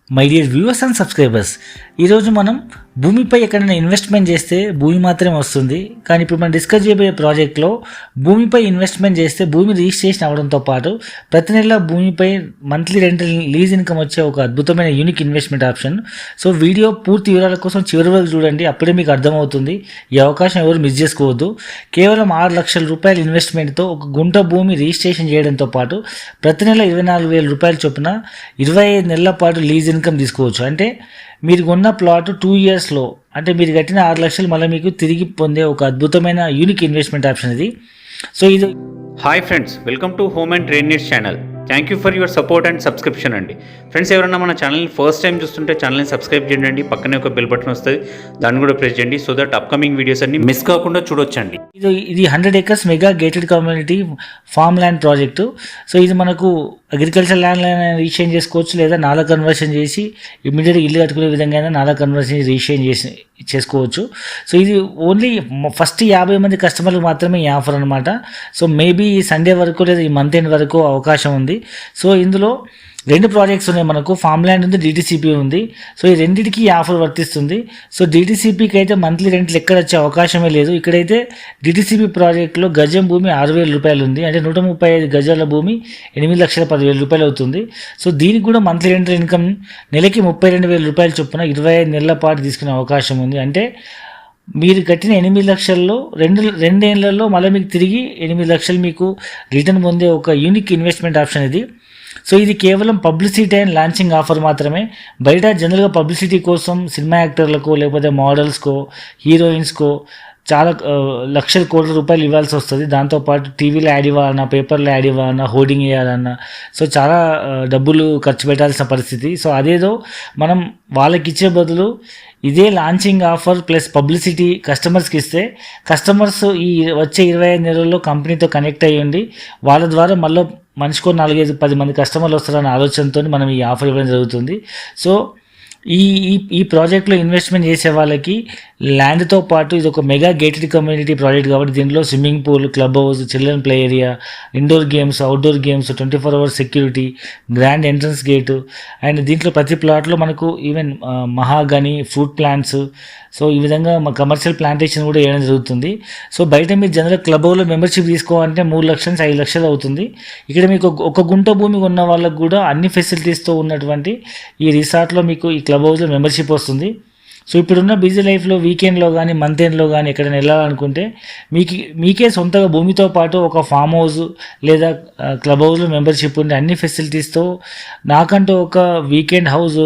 My dear viewers and subscribers, ఈరోజు మనం భూమిపై ఎక్కడైనా ఇన్వెస్ట్మెంట్ చేస్తే భూమి మాత్రమే వస్తుంది. కానీ ఇప్పుడు మనం డిస్కస్ చేయబోయే ప్రాజెక్ట్లో భూమిపై ఇన్వెస్ట్మెంట్ చేస్తే భూమి రిజిస్ట్రేషన్ అవ్వడంతో పాటు ప్రతి నెల భూమిపై మంత్లీ రెంటల్ లీజ్ ఇన్కమ్ వచ్చే ఒక అద్భుతమైన unique investment option. So video పూర్తి వివరాల కోసం చివరి వరకు చూడండి, అప్పుడే మీకు అర్థమవుతుంది. ఈ అవకాశం ఎవరు మిస్ చేసుకోవద్దు. కేవలం 6 లక్షల రూపాయల ఇన్వెస్ట్మెంట్తో ఒక గుంట భూమి రిజిస్ట్రేషన్ చేయడంతో పాటు ప్రతి నెల 24,000 రూపాయల చొప్పున 25 నెలల పాటు లీజ్ ఇన్కమ్ తీసుకోవచ్చు. అంటే మీరు కొన్న ప్లాట్ 2 ఇయర్స్లో, అంటే మీరు కట్టిన 6 లక్షలు మళ్ళీ మీకు తిరిగి పొందే ఒక అద్భుతమైన యూనిక్ ఇన్వెస్ట్మెంట్ ఆప్షన్ ఇది. సో ఇది hi friends, welcome to home and trade needs channel. Thank you for your support and subscription అండి. ఫ్రెండ్స్, ఎవరైనా మన ఛానల్ని ఫస్ట్ టైం చూస్తుంటే ఛానల్ని సబ్స్క్రైబ్ చేయండి. పక్కనే ఒక బెల్ బటన్ వస్తుంది, దాన్ని కూడా ప్రెస్ చేయండి. సో దట్ అప్కమింగ్ వీడియోస్ అన్ని మిస్ కాకుండా చూడొచ్చండి. ఇది 100 acres mega gated community farm land project. So ఇది మనకు అగ్రికల్చర్ ల్యాండ్ రిజిస్ట్రేషన్ చేసుకోవచ్చు, లేదా నాలా కన్వర్షన్ చేసి ఇమ్మీడియట్గా ఇల్లు కట్టుకునే విధంగా అయినా నాలా కన్వర్షన్ రిజిస్ట్రేషన్ చేసుకోవచ్చు. సో ఇది ఓన్లీ ఫస్ట్ 50 మంది కస్టమర్లకు మాత్రమే ఈ ఆఫర్ అనమాట. సో మేబీ ఈ సండే వరకు లేదా ఈ మంత్ ఎండ్ వరకు అవకాశం ఉంది. సో ఇందులో 2 ప్రాజెక్ట్స్ ఉన్నాయి మనకు, ఫామ్ ల్యాండ్ ఉంది, డిటిసిపి ఉంది. సో ఈ రెండింటికి ఈ ఆఫర్ వర్తిస్తుంది. సో డిటిసిపికి అయితే మంత్లీ రెంట్లు ఎక్కడ వచ్చే అవకాశమే లేదు. ఇక్కడైతే డిటిసిపి ప్రాజెక్టులో గజం భూమి 6,000 రూపాయలు ఉంది, అంటే 135 గజాల భూమి 8,10,000 రూపాయలు అవుతుంది. సో దీనికి కూడా మంత్లీ రెంటల్ ఇన్కమ్ నెలకి 32,000 రూపాయల చొప్పున 25 నెలల పాటు తీసుకునే అవకాశం ఉంది. అంటే మీరు కట్టిన 8 లక్షల్లో 2 ఏళ్లలో మళ్ళీ మీకు తిరిగి 8 లక్షలు మీకు రిటర్న్ పొందే ఒక యూనిక్ ఇన్వెస్ట్మెంట్ ఆప్షన్ ఇది. సో ఇది కేవలం పబ్లిసిటీ అండ్ లాంచింగ్ ఆఫర్ మాత్రమే. బయట జనరల్గా పబ్లిసిటీ కోసం సినిమా యాక్టర్లకు, లేకపోతే మోడల్స్కో, హీరోయిన్స్కో చాలా లక్షల కోట్ల రూపాయలు ఇవ్వాల్సి వస్తుంది. దాంతోపాటు టీవీలో యాడ్ ఇవ్వాలన్నా, పేపర్లో యాడ్ ఇవ్వాలన్నా, హోర్డింగ్ వేయాలన్నా, సో చాలా డబ్బులు ఖర్చు పెట్టాల్సిన పరిస్థితి. సో అదేదో మనం వాళ్ళకి ఇచ్చే బదులు ఇదే లాంచింగ్ ఆఫర్ ప్లస్ పబ్లిసిటీ కస్టమర్స్కి ఇస్తే, కస్టమర్స్ ఈ వచ్చే 25 నెలల్లో కంపెనీతో కనెక్ట్ అయ్యండి, వాళ్ళ ద్వారా మళ్ళీ మనిషికో 4-5-10 మంది కస్టమర్లు వస్తారన్న ఆలోచనతో మనం ఈ ఆఫర్ ఇవ్వడం జరుగుతుంది. సో ఈ ప్రాజెక్ట్లో ఇన్వెస్ట్మెంట్ చేసే వాళ్ళకి ల్యాండ్తో పాటు ఇది ఒక మెగా గేటెడ్ కమ్యూనిటీ ప్రాజెక్ట్ కాబట్టి దీనిలో swimming pool, club house, children play area, indoor games, outdoor games, 24 hours security, grand entrance gate, and దీంట్లో ప్రతి ప్లాట్లో మనకు even mahogany, fruit plants, so ఈ విధంగా కమర్షియల్ ప్లాంటేషన్ కూడా వేయడం జరుగుతుంది. సో బయట మీరు జనరల్ క్లబ్ హౌస్లో మెంబర్షిప్ తీసుకోవాలంటే 3 లక్షల నుంచి 5 లక్షలు అవుతుంది. ఇక్కడ మీకు ఒక గుంట భూమి ఉన్న వాళ్ళకు కూడా అన్ని ఫెసిలిటీస్తో ఉన్నటువంటి ఈ రిసార్ట్లో మీకు ఈ క్లబ్ హౌస్లో మెంబర్షిప్ వస్తుంది. సో ఇప్పుడున్న బిజీ లైఫ్లో వీకెండ్లో కానీ మంత్ ఎండ్లో కానీ ఎక్కడైనా వెళ్ళాలనుకుంటే మీకే సొంతగా భూమితో పాటు ఒక ఫామ్ హౌస్ లేదా క్లబ్ హౌస్లో మెంబర్షిప్ ఉండే అన్ని ఫెసిలిటీస్తో నాకంటూ ఒక వీకెండ్ హౌస్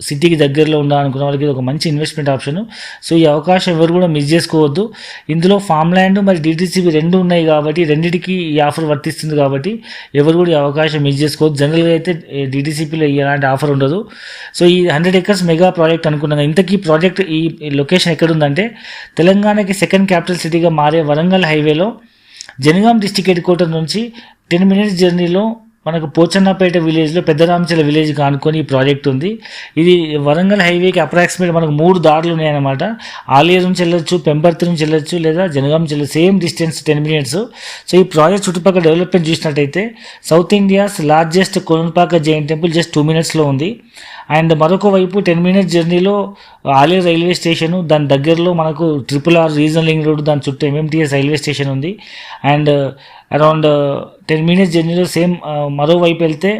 సిటీకి దగ్గరలో ఉండాలనుకున్న వాళ్ళకి ఇది ఒక మంచి ఇన్వెస్ట్మెంట్ ఆప్షన్. సో ఈ అవకాశం ఎవరు కూడా మిస్ చేసుకోవద్దు. ఇందులో ఫామ్ ల్యాండ్ మరి డిటిసిపి 2 ఉన్నాయి కాబట్టి రెండింటికి ఈ ఆఫర్ వర్తిస్తుంది కాబట్టి ఎవరు కూడా ఈ అవకాశం మిస్ చేసుకోవద్దు. జనరల్గా అయితే డిటిసిపిలో ఎలాంటి ఆఫర్ ఉండదు. సో ఈ 100 acres మెగా ప్రాజెక్ట్ అనుకున్నాను. ఇంతకీ ప్రాజెక్ట్ ఈ లొకేషన్ ఎక్కడుందంటే తెలంగాణకి సెకండ్ క్యాపిటల్ సిటీగా మారే వరంగల్ హైవేలో జనగాం డిస్టిక్ హెడ్ క్వార్టర్ నుంచి 10 minutes జర్నీలో మనకు పోచన్నపేట విలేజ్లో పెద్దరామచల విలేజ్ కానుకొని ఈ ప్రాజెక్ట్ ఉంది. ఇది వరంగల్ హైవేకి అప్రాక్సిమేట్ మనకు 3 దారులు ఉన్నాయన్నమాట. ఆలేరు నుంచి వెళ్ళొచ్చు, పెంపర్తి నుంచి వెళ్ళొచ్చు, లేదా జనగాం నుంచి వెళ్ళచ్చు. Same distance 10 minutes. సో ఈ ప్రాజెక్ట్ చుట్టుపక్కల డెవలప్మెంట్ చూసినట్టయితే south India's largest Kolanpaka Jain temple just 2 minutesలో ఉంది. అండ్ మరొక వైపు 10 minutes జర్నీలో ఆలేరు రైల్వే స్టేషను, దాని దగ్గరలో మనకు RRR రీజనల్ లింక్ రోడ్, దాని చుట్టూ MMTS రైల్వే స్టేషన్ ఉంది. అండ్ అరౌండ్ 10 minutes జర్నీలో సేమ్ మరోవైపు వెళ్తే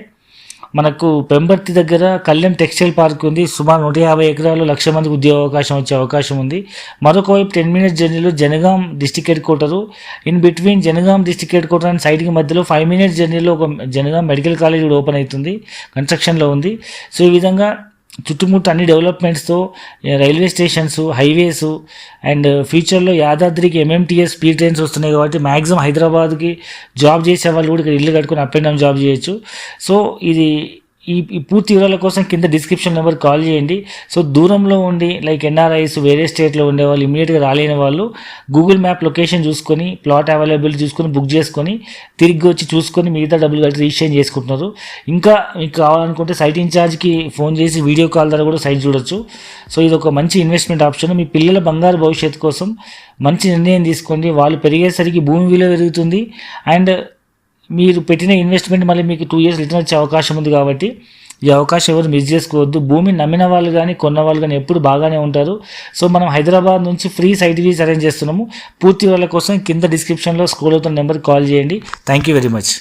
మనకు పెంబర్తి దగ్గర కళ్యాణ్ టెక్స్టైల్ పార్క్ ఉంది. సుమారు 150 ఎకరాలు 1,00,000 మందికి ఉద్యోగ అవకాశం వచ్చే అవకాశం ఉంది. మరొక వైపు 10 minutes జర్నీలో Jangaon district head quarter, in between Jangaon district head quarter and సైడ్కి మధ్యలో 5 minutes జర్నీలో ఒక జనగాం మెడికల్ కాలేజ్ కూడా ఓపెన్ అవుతుంది, కన్స్ట్రక్షన్లో ఉంది. సో ఈ విధంగా చుట్టుముట్టు అన్ని డెవలప్మెంట్స్తో రైల్వే స్టేషన్స్, హైవేస్, అండ్ ఫ్యూచర్లో యాదాద్రికి MMTS స్పీడ్ ట్రైన్స్ వస్తున్నాయి కాబట్టి మ్యాక్సిమం హైదరాబాద్కి జాబ్ చేసే వాళ్ళు కూడా ఇక్కడ ఇల్లు కట్టుకుని అప్ అండ్ డౌన్ జాబ్ చేయొచ్చు. సో ఇది ఈ పూర్తి వివరాల కోసం కింద డిస్క్రిప్షన్ నెంబర్ కాల్ చేయండి. సో దూరంలో ఉండి లైక్ NRIs, వేరే స్టేట్లో ఉండేవాళ్ళు, ఇమీడియట్గా రాలేని వాళ్ళు గూగుల్ మ్యాప్ లొకేషన్ చూసుకొని ప్లాట్ అవైలబిలిటీ చూసుకొని బుక్ చేసుకొని తిరిగి వచ్చి చూసుకొని మిగతా డబ్బులు కట్టి రిజిస్ట్రేషన్ చేసుకుంటున్నారు. ఇంకా మీకు కావాలనుకుంటే సైట్ ఇన్ఛార్జ్కి ఫోన్ చేసి వీడియో కాల్ ద్వారా కూడా సైట్ చూడొచ్చు. సో ఇది ఒక మంచి ఇన్వెస్ట్మెంట్ ఆప్షన్. మీ పిల్లల బంగారు భవిష్యత్తు కోసం మంచి నిర్ణయం తీసుకోండి. వాళ్ళు పెరిగేసరికి భూమి విలువ పెరుగుతుంది, అండ్ మీరు పెట్టిన ఇన్వెస్ట్మెంట్ మళ్ళీ మీకు 2 years రిటర్న్ వచ్చే అవకాశం ఉంది కాబట్టి ఈ అవకాశం ఎవరు మిస్ చేసుకోవద్దు. భూమిని నమ్మిన వాళ్ళు కానీ కొన్న వాళ్ళు కానీ ఎప్పుడు బాగానే ఉంటారు. సో మనం హైదరాబాద్ నుంచి ఫ్రీ సైట్ విజిట్స్ అరేంజ్ చేస్తున్నాము. పూర్తి వాళ్ళ కోసం కింద డిస్క్రిప్షన్లో స్క్రోల్ అవుతున్న నెంబర్కి కాల్ చేయండి. Thank you very much.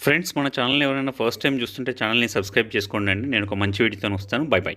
Friends, మన ఛానల్ని ఎవరైనా ఫస్ట్ టైం చూస్తుంటే ఛానల్ని సబ్స్క్రైబ్ చేసుకోండి అండి. నేను ఒక మంచి వీడియోతో వస్తాను. By by.